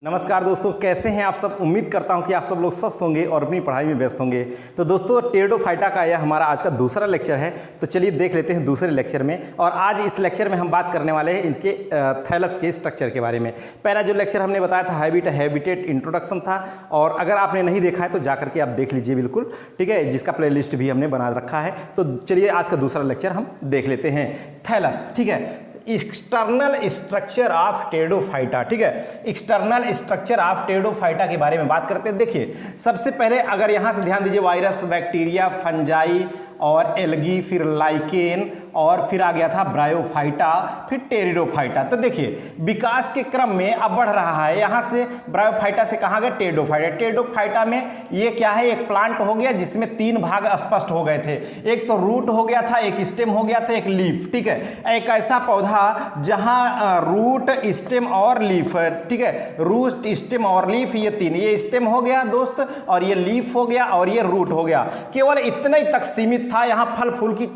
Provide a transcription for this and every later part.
नमस्कार दोस्तों, कैसे हैं आप सब। उम्मीद करता हूं कि आप सब लोग स्वस्थ होंगे और अपनी पढ़ाई में व्यस्त होंगे। तो दोस्तों, टेरिडोफाइटा का यह हमारा आज का दूसरा लेक्चर है। तो चलिए देख लेते हैं दूसरे लेक्चर में। और आज इस लेक्चर में हम बात करने वाले हैं इनके थैलस के स्ट्रक्चर के बारे में। पहला जो लेक्चर हमने बताया था हैबिटेट इंट्रोडक्शन था, और अगर आपने नहीं देखा है तो जाकर के आप देख लीजिए बिल्कुल, ठीक है, जिसका प्लेलिस्ट भी हमने बना रखा है। तो चलिए आज का दूसरा लेक्चर हम देख लेते हैं। थैलस, ठीक है, एक्सटर्नल स्ट्रक्चर ऑफ टेरिडोफाइटा, ठीक है, एक्सटर्नल स्ट्रक्चर ऑफ टेरिडोफाइटा के बारे में बात करते हैं। देखिए, सबसे पहले अगर यहां से ध्यान दीजिए, वायरस, बैक्टीरिया, फंजाई और एल्गी, फिर लाइकेन, और फिर आ गया था ब्रायोफाइटा, फिर टेरिडोफाइटा। तो देखिए, विकास के क्रम में अब बढ़ रहा है। यहां से ब्रायोफाइटा से कहां गए, टेरिडोफाइटा। टेरिडोफाइटा में ये क्या है, एक प्लांट हो गया जिसमें तीन भाग स्पष्ट हो गए थे। एक तो रूट हो गया था, एक स्टेम हो गया था, एक लीफ, ठीक है। एक ऐसा पौधा जहां रूट, स्टेम और लीफ, ठीक है, रूट, स्टेम और लीफ, ये तीन, ये स्टेम हो गया दोस्त, और ये लीफ हो गया, और ये रूट हो गया। केवल इतने तक सीमित था, यहां फल फूल की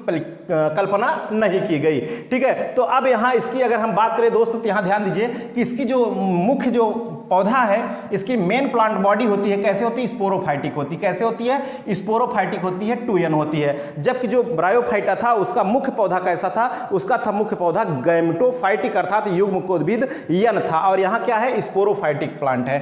कल्पना नहीं की गई, ठीक है। तो अब यहां इसकी अगर हम बात करें दोस्तों, तो यहां ध्यान दीजिए कि इसकी जो मुख्य जो पौधा है, इसकी मेन प्लांट बॉडी होती है, कैसे होती है, स्पोरोफाइटिक होती है। कैसे होती है, स्पोरोफाइटिक होती है, 2n होती है। जबकि जो ब्रायोफाइटा था उसका मुख्य पौधा कैसा था, उसका था मुख्य पौधा गैमेटोफाइटिक अर्थात युग्मकोद्भिद यन था। और यहाँ क्या है, स्पोरोफाइटिक प्लांट है।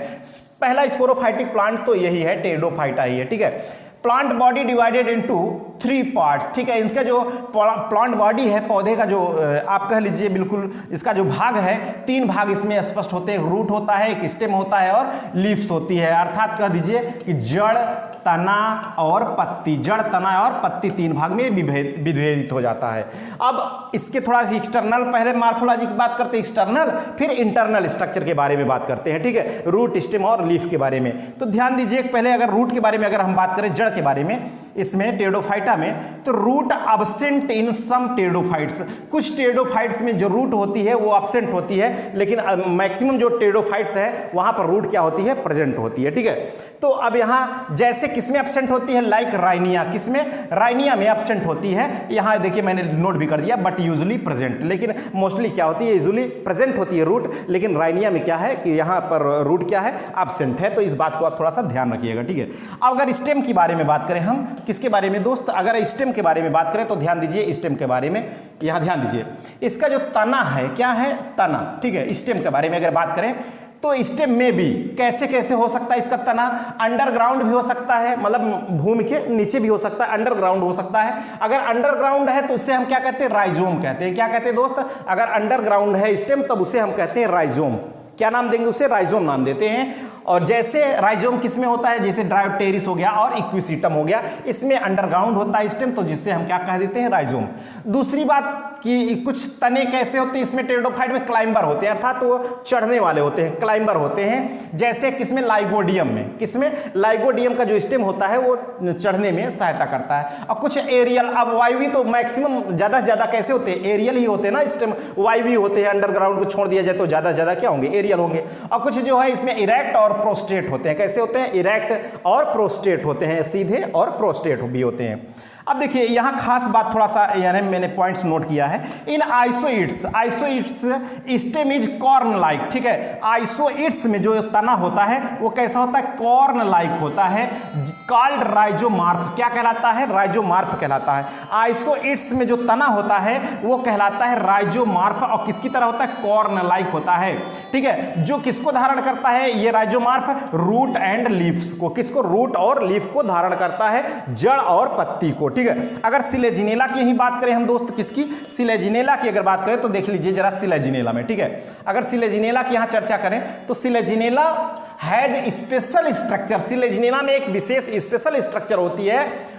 पहला स्पोरोफाइटिक प्लांट तो यही है, टेरिडोफाइटा ही है, ठीक है। Plant body divided into 3 parts, ठीक है। इसका जो प्लांट बॉडी है, पौधे का जो आप कह लीजिए बिल्कुल, इसका जो भाग है, 3 भाग इसमें स्पष्ट होते हैं। रूट होता है, एक स्टेम होता है, और लीव्स होती है। अर्थात कह दीजिए कि जड़, तना और पत्ती, जड़, तना और पत्ती 3 भाग में विभेदित हो जाता है। अब इसके थोड़ा सी एक्सटर्नल, पहले मार्फोलॉजी की बात करते हैं एक्सटर्नल, फिर इंटरनल स्ट्रक्चर के बारे में बात करते हैं, ठीक है, रूट, स्टेम और लीफ के बारे में। तो ध्यान दीजिए, पहले अगर रूट के बारे में अगर हम बात करें, जड़ के बारे में, इसमें टेरिडोफाइटा में, तो root absent in some pteridophytes. कुछ टेरिडोफाइट्स में जो रूट होती है वो अब्सेंट होती है, लेकिन मैक्सिमम जो टेरिडोफाइट्स है वहां पर रूट क्या होती है, प्रेजेंट होती है, ठीक है। तो अब यहां जैसे किसमें एब्सेंट होती है, लाइक राइनिया, किसमें, राइनिया में एब्सेंट होती है। यहां देखिए मैंने नोट भी कर दिया, बट यूजुअली प्रेजेंट, लेकिन मोस्टली क्या होती है, यूजुअली प्रेजेंट होती है रूट, लेकिन राइनिया में क्या है कि यहां पर रूट क्या है, एब्सेंट है। तो इस बात को आप थोड़ा सा ध्यान रखिएगा, ठीक है। अब अगर स्टेम की बारे में बात करें हम, किसके बारे में दोस्त, अगर स्टेम के बारे में बात करें तो ध्यान दीजिए, स्टेम के बारे में यहां ध्यान दीजिए, इसका जो तना है, क्या है, तना, ठीक है। स्टेम के बारे में अगर बात करें तो स्टेम में भी कैसे कैसे हो सकता है इसका तना, अंडरग्राउंड भी हो सकता है, मतलब भूमि के नीचे भी हो सकता है, अंडरग्राउंड हो सकता है। अगर अंडरग्राउंड है तो उससे हम क्या कहते हैं, राइजोम कहते हैं। क्या कहते हैं दोस्त, अगर अंडरग्राउंड है स्टेम तब उसे हम कहते हैं राइजोम। क्या नाम देंगे उसे, राइजोम नाम देते हैं। और जैसे राइजोम किस में होता है, जैसे ड्रायोटेरिस हो गया और इक्विसिटम हो गया, इसमें अंडरग्राउंड होता है स्टेम, तो जिससे हम क्या कह देते हैं, राइजोम। दूसरी बात कि कुछ तने कैसे होते हैं इसमें, टेरिडोफाइट में क्लाइंबर होते हैं, अर्थात वो चढ़ने वाले होते हैं, क्लाइंबर होते हैं। जैसे किसमें, लाइगोडियम में, किसमें, लाइगोडियम का जो स्टेम होता है वो चढ़ने में सहायता करता है। और कुछ एरियल, अब वायवी तो मैक्सिमम ज्यादा से ज्यादा कैसे होते हैं, एरियल ही होते हैं ना स्टेम, वायवी होते हैं। अंडरग्राउंड को छोड़ दिया जाए तो ज्यादा से ज्यादा क्या होंगे, एरियल होंगे। और कुछ जो है इसमें इरेक्ट और प्रोस्ट्रेट होते हैं। कैसे होते हैं, इरेक्ट और प्रोस्ट्रेट होते हैं, सीधे और प्रोस्ट्रेट भी होते हैं। अब देखिए यहां खास बात थोड़ा सा, यानी मैंने पॉइंट्स नोट किया है। इन आइसोइड्स, आइसोइड्स स्टेम इज कॉर्न लाइक, ठीक है। आइसोइड्स में जो तना होता है वो कैसा होता है, कॉर्न लाइक होता है, कॉल्ड राइजोमार्फ। क्या कहलाता है, राइजोमार्फ कहलाता है। आइसोइड्स में जो तना होता है वो कहलाता है राइजोमार्फ, और किसकी तरह होता है, कॉर्न लाइक होता है, ठीक है। जो किसको धारण करता है ये राइजोमार्फ, रूट एंड लीव्स को, किसको, रूट और लीफ को धारण करता है, जड़ और पत्ती को, ठीक है। अगर सिलेजिनेला की ही बात करें हम दोस्त, किसकी, सिलेजिनेला की अगर बात करें तो देख लीजिए जरा सिलेजिनेला में, ठीक है। अगर सिलेजिनेला की यहां चर्चा करें तो Selaginella has special structure, Selaginella में एक विशेष स्पेशल स्ट्रक्चर होती है,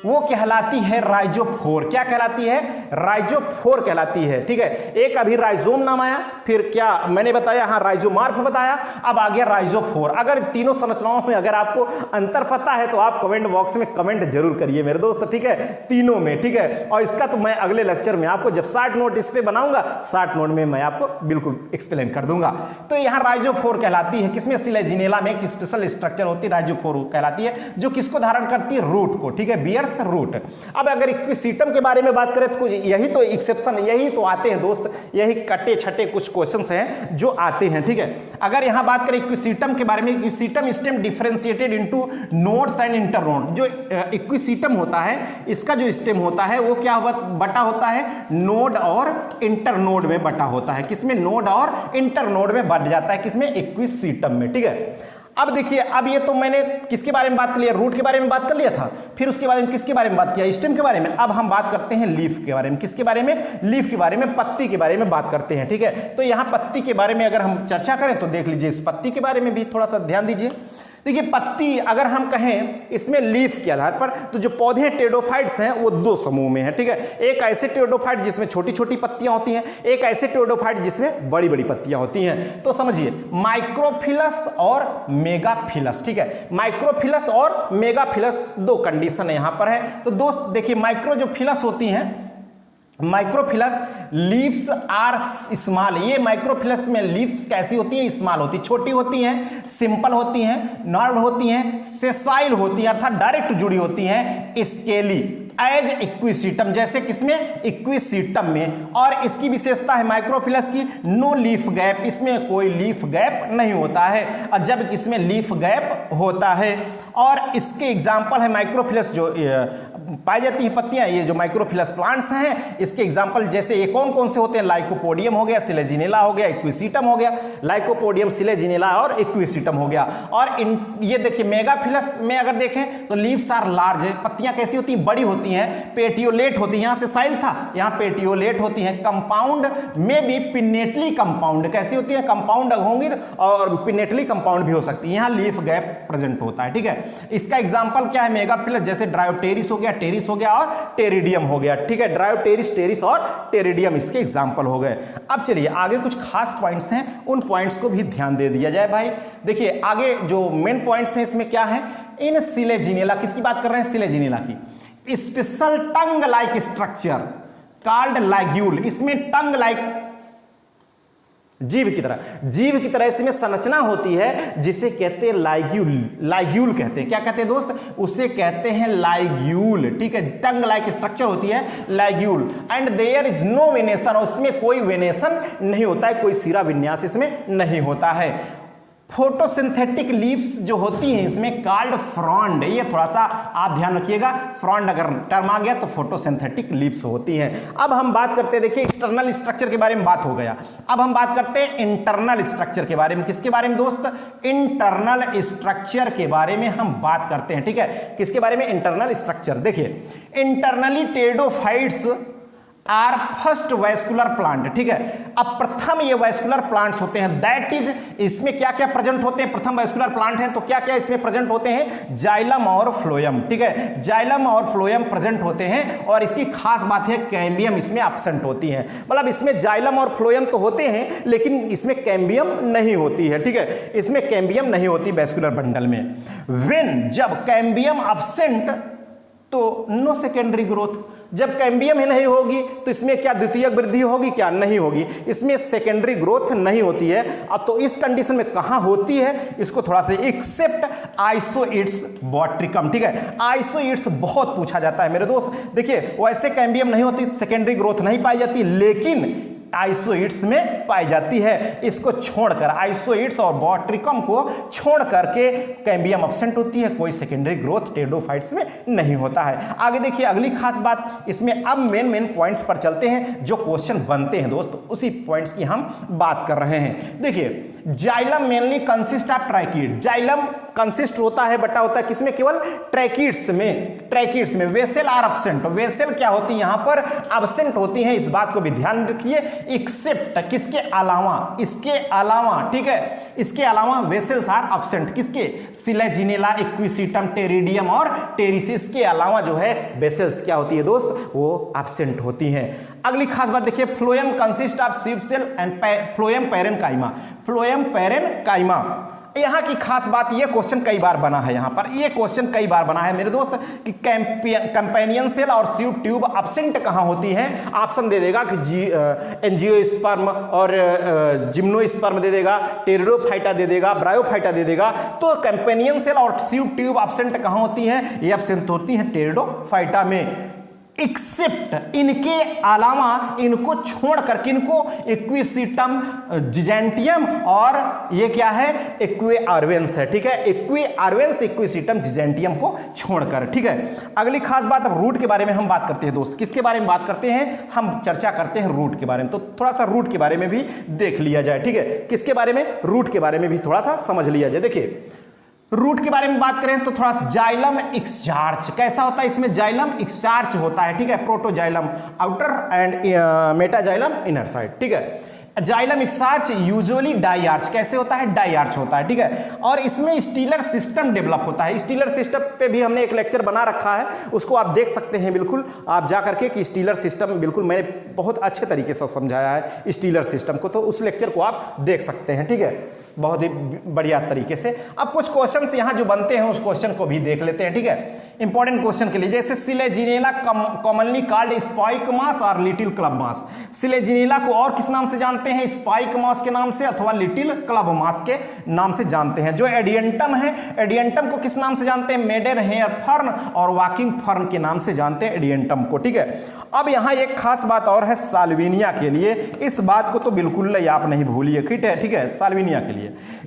वो कहलाती है राइजोफोर। क्या कहलाती है, राइजोफोर कहलाती है, ठीक है। एक अभी राइजोम नाम आया, फिर क्या मैंने बताया, हाँ राइजोमार्फ बताया, अब आ गया राइजोफोर। अगर तीनों संरचनाओं में अगर आपको अंतर पता है तो आप कमेंट बॉक्स में कमेंट जरूर करिए मेरे दोस्त, ठीक है, तीनों में, ठीक है। और इसका तो मैं अगले लेक्चर में आपको जब शॉर्ट नोट इस पे बनाऊंगा, शॉर्ट नोट में मैं आपको बिल्कुल एक्सप्लेन कर दूंगा। तो यहाँ राइजोफोर कहलाती है, किसमें, सिलेजिनेला में एक स्पेशल स्ट्रक्चर होती है, राइजोफोर कहलाती है, जो किसको धारण करती है, रूट को, ठीक है, बियर्स एक्वेरियस रूट। अब अगर इक्विसीटम के बारे में बात करें तो कुछ यही तो एक्सेप्शन, यही तो आते हैं दोस्त, यही कटे छटे कुछ क्वेश्चंस हैं जो आते हैं, ठीक है। अगर यहां बात करें इक्विसीटम के बारे में, equisetum stem differentiated into nodes and internode. जो इक्विसीटम होता है इसका जो स्टेम होता है वो क्या बटा होता है, नोड और इंटरनोड में बटा होता है। किसमें, नोड और इंटरनोड में बट जाता है, किसमें, इक्विसीटम में, ठीक है। अब देखिए, अब ये तो मैंने किसके बारे में बात कर लिया, रूट के बारे में बात कर लिया था, फिर उसके बारे में किसके बारे में बात किया, स्टेम के बारे में। अब हम बात करते हैं लीफ के बारे में। किसके बारे में, लीफ के बारे में, पत्ती के बारे में बात करते हैं, ठीक है। तो यहां पत्ती के बारे में अगर हम चर्चा करें तो देख लीजिए, इस पत्ती के बारे में भी थोड़ा सा ध्यान दीजिए। देखिए पत्ती अगर हम कहें इसमें लीफ के आधार पर, तो जो पौधे टेरिडोफाइट्स हैं वो दो समूह में है, ठीक है। एक ऐसे टेरिडोफाइट जिसमें छोटी छोटी पत्तियां होती हैं, एक ऐसे टेरिडोफाइट जिसमें बड़ी बड़ी पत्तियां होती हैं। तो समझिए माइक्रोफिलस और मेगाफिलस, ठीक है। माइक्रोफिलस और मेगाफिलस दो कंडीशन यहां पर है। तो दोस्त देखिए, माइक्रो जो फिलस होती हैं, माइक्रोफिलस लीव्स आर स्मॉल। ये माइक्रोफिलस में लीव्स कैसी होती हैं, स्मॉल होती, छोटी होती हैं, सिंपल होती हैं, नर्व्ड होती हैं, सेसाइल होती हैं अर्थात डायरेक्ट जुड़ी होती हैं, स्केली एज इक्विसीटम, जैसे किसमें, इक्विसीटम में। और इसकी विशेषता है माइक्रोफिलस की, नो लीफ गैप, इसमें कोई लीफ गैप नहीं होता है, और जब इसमें लीफ गैप होता है। और इसके एग्जाम्पल है माइक्रोफिलस जो पाई जाती हैं पत्तियां, ये जो माइक्रोफिलस प्लांट्स हैं, इसके एग्जांपल जैसे ये कौन कौन से होते हैं, लाइकोपोडियम हो गया, सिलेजिनेला हो गया, इक्विसीटम हो गया, लाइकोपोडियम, सिलेजिनेला और इक्विसीटम हो गया। और ये देखिए मेगाफिलस में अगर देखें तो लीव्स आर लार्ज, पत्तियां कैसी होती हैं, बड़ी होती हैं, पेटियोलेट होती हैं, यहां से साइल था, यहां पेटियोलेट होती हैं, कंपाउंड में भी पिनेटली कंपाउंड, कैसी होती है, कंपाउंड होंगी और पिनेटली कंपाउंड भी हो सकती है, यहां लीफ गैप प्रेजेंट होता है, ठीक है। इसका एग्जांपल क्या है, मेगाफिलस जैसे ड्रायोटेरिस हो गया, टेरिस हो गया और टेरिडियम हो गया, ठीक है। ड्रायोटेरिस, टेरिस और टेरिडियम इसके एग्जांपल हो गए। अब चलिए आगे कुछ खास पॉइंट्स हैं, उन पॉइंट्स को भी ध्यान दे दिया जाए भाई। देखिए आगे जो मेन पॉइंट्स हैं इसमें क्या है, इन सिलेजिनेला, किसकी बात कर रहे हैं, सिलेजिनेला की, special tongue like structure called ligule. इसमें टंग लाइक जीव की तरह इसमें संरचना होती है जिसे कहते हैं लाइग्यूल, लाइग्यूल कहते हैं। क्या कहते हैं दोस्त, उसे कहते हैं लाइग्यूल, ठीक है। टंग लाइक स्ट्रक्चर होती है ligule, and there is no venation, उसमें कोई वेनेशन नहीं होता है, कोई सिरा विन्यास इसमें नहीं होता है। फोटोसिंथेटिक लीव्स जो होती हैं इसमें कॉल्ड फ्रॉन्ड, ये थोड़ा सा आप ध्यान रखिएगा, फ्रॉन्ड अगर टर्म आ गया तो फोटोसिंथेटिक लीव्स होती हैं। अब हम बात करते हैं, देखिए एक्सटर्नल स्ट्रक्चर के बारे में बात हो गया, अब हम बात करते हैं इंटरनल स्ट्रक्चर के बारे में। किसके बारे में दोस्त, इंटरनल स्ट्रक्चर के बारे में हम बात करते हैं, ठीक है। किसके बारे में, इंटरनल स्ट्रक्चर। देखिए internally pteridophytes are first vascular plant, ठीक है। अब प्रथम ये वैस्कुलर प्लांट्स होते हैं, दैट इज, इसमें क्या क्या प्रेजेंट होते हैं, प्रथम वैस्कुलर प्लांट है तो क्या क्या इसमें प्रेजेंट होते हैं, जाइलम और फ्लोएम, ठीक है। जाइलम और फ्लोएम प्रेजेंट होते हैं, और इसकी खास बात है कैम्बियम इसमें एब्सेंट होती है, मतलब इसमें जाइलम और फ्लोएम तो होते हैं लेकिन इसमें कैम्बियम नहीं होती है, ठीक है। इसमें कैम्बियम नहीं होती वैस्कुलर बंडल में। व्हेन, जब कैम्बियम एब्सेंट तो नो सेकेंडरी ग्रोथ, जब कैम्बियम ही नहीं होगी तो इसमें क्या द्वितीयक वृद्धि होगी, क्या नहीं होगी, इसमें सेकेंडरी ग्रोथ नहीं होती है। अब तो इस कंडीशन में कहां होती है, इसको थोड़ा सा, एक्सेप्ट आइसोइड्स बॉट्रिकम, ठीक है। आइसोइड्स बहुत पूछा जाता है मेरे दोस्त। देखिए वैसे कैम्बियम नहीं होती, सेकेंडरी ग्रोथ नहीं पाई जाती, लेकिन आइसोइड्स में पाई जाती है। इसको छोड़कर, आइसोइड्स और बॉट्रिकम को छोड़ करके कैम्बियम एब्सेंट होती है, कोई सेकेंडरी ग्रोथ टेरिडोफाइट्स में नहीं होता है। आगे देखिए अगली खास बात, इसमें अब मेन पॉइंट्स पर चलते हैं, जो क्वेश्चन बनते हैं दोस्त, उसी पॉइंट्स की हम बात कर रहे हैं। देखिए xylem mainly consist of tracheid, xylem consist होता है, बटा होता है किसमें, केवल ट्रैकिड्स में, ट्रैकिड्स में। वेसेल आर एब्सेंट, वेसेल क्या होती है यहां पर, एब्सेंट होती है, इस बात को भी ध्यान रखिए। एक्सेप्ट, किसके अलावा, इसके अलावा, ठीक है, इसके अलावा वेसेल्स आर एब्सेंट, किसके, सिलेजिनेला, इक्विसीटम, टेरिडियम और टेरिसिस के अलावा जो है वेसेल्स क्या होती है दोस्त, वो एब्सेंट होती हैं। अगली खास बात देखिए, phloem consist of sieve cell and phloem parenchyma, phloem parenchyma. यहाँ की खास बात, ये क्वेश्चन कई बार बना है, यहाँ पर ये क्वेश्चन कई बार बना है मेरे दोस्त कि कंपेनियन सेल और सीड ट्यूब एब्सेंट कहाँ होती है। ऑप्शन दे देगा कि एंजियोस्पर्म और जिम्नोस्पर्म दे देगा, टेरिडोफाइटा दे देगा, ब्रायोफाइटा दे देगा। तो कंपेनियन सेल और सीड ट्यूब एब्सेंट कहाँ होती है? ये एब्सेंट होती है टेरिडोफाइटा में, एक्सेप्ट इनके अलावा, इनको छोड़कर, किनको? इक्विसिटम जिजेंटियम और ये क्या है? इक्विआर्वेंस है, ठीक है, इक्विआर्वेंस इक्विसिटम जिजेंटियम को छोड़कर, ठीक है। अगली खास बात, अब रूट के बारे में हम बात करते हैं दोस्त। किसके बारे में बात करते हैं? हम चर्चा करते हैं रूट के बारे में। तो थोड़ा सा रूट के बारे में भी देख लिया जाए, ठीक है। किसके बारे में? रूट के बारे में भी थोड़ा सा समझ लिया जाए। देखिए रूट के बारे में बात करें तो थोड़ा जाइलम एक्सचार्ज कैसा होता है? इसमें जाइलम एक्सचार्ज होता है, ठीक है, protoxylem outer and metaxylem inner side, ठीक है। जाइलम एक्सचार्ज यूजुअली डाई-आर्च कैसे होता है? डाई-आर्च होता है, ठीक है। और इसमें स्टीलर सिस्टम डेवलप होता है। स्टीलर सिस्टम पे भी हमने एक लेक्चर बना रखा है, उसको आप देख सकते हैं बिल्कुल, आप जा करके कि स्टीलर सिस्टम, बिल्कुल मैंने बहुत अच्छे तरीके से समझाया है स्टीलर सिस्टम को, तो उस लेक्चर को आप देख सकते हैं, ठीक है, बहुत ही बढ़िया तरीके से। अब कुछ क्वेश्चंस यहाँ जो बनते हैं उस क्वेश्चन को भी देख लेते हैं, ठीक है, इंपॉर्टेंट क्वेश्चन के लिए। जैसे सिलेजिनेला कॉमनली कॉल्ड स्पाइक मास और लिटिल क्लब मास। सिलेजिनेला को और किस नाम से जानते हैं? स्पाइक मास के नाम से अथवा लिटिल क्लब मास के नाम से जानते हैं। जो एडियंटम है, एडियंटम को किस नाम से जानते हैं? मेडर हेयर फर्न और वॉकिंग फर्न के नाम से जानते हैं एडियंटम को, ठीक है। अब यहाँ एक खास बात और है साल्विनिया के लिए, इस बात को तो बिल्कुल आप नहीं भूलिए, ठीक है, साल्विनिया के लिए।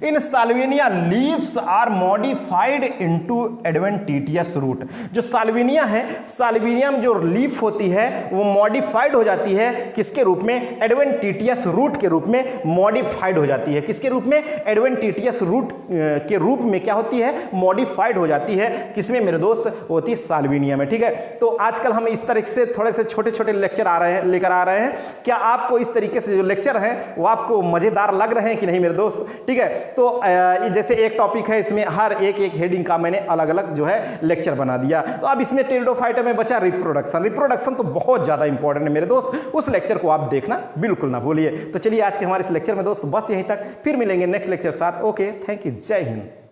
In salvinia leaves are modified into adventitious root. जो साल्विनिया है, साल्विनिया में जो लीफ होती है वो मॉडिफाइड हो जाती है किसके रूप में? एडवेंटिटियस रूट के रूप में मॉडिफाइड हो जाती है। किसके रूप में? एडवेंटिटियस रूट के रूप में क्या होती है? मॉडिफाइड हो जाती है। किसमें मेरे दोस्त? होती है साल्विनिया में, ठीक है। तो आजकल हम इस तरह से थोड़े से छोटे छोटे लेक्चर लेकर आ रहे हैं। क्या आपको इस तरीके से जो लेक्चर हैं वो आपको मजेदार लग रहे हैं कि नहीं मेरे दोस्त? ठीक है, तो जैसे एक टॉपिक है, इसमें हर एक हेडिंग का मैंने अलग अलग जो है लेक्चर बना दिया। तो अब इसमें टेरिडोफाइटा में बचा रिप्रोडक्शन। रिप्रोडक्शन तो बहुत ज़्यादा इंपॉर्टेंट है मेरे दोस्त, उस लेक्चर को आप देखना बिल्कुल ना भूलिए। तो चलिए आज के हमारे इस लेक्चर में दोस्त बस यहीं तक, फिर मिलेंगे नेक्स्ट लेक्चर के साथ। ओके, थैंक यू, जय हिंद।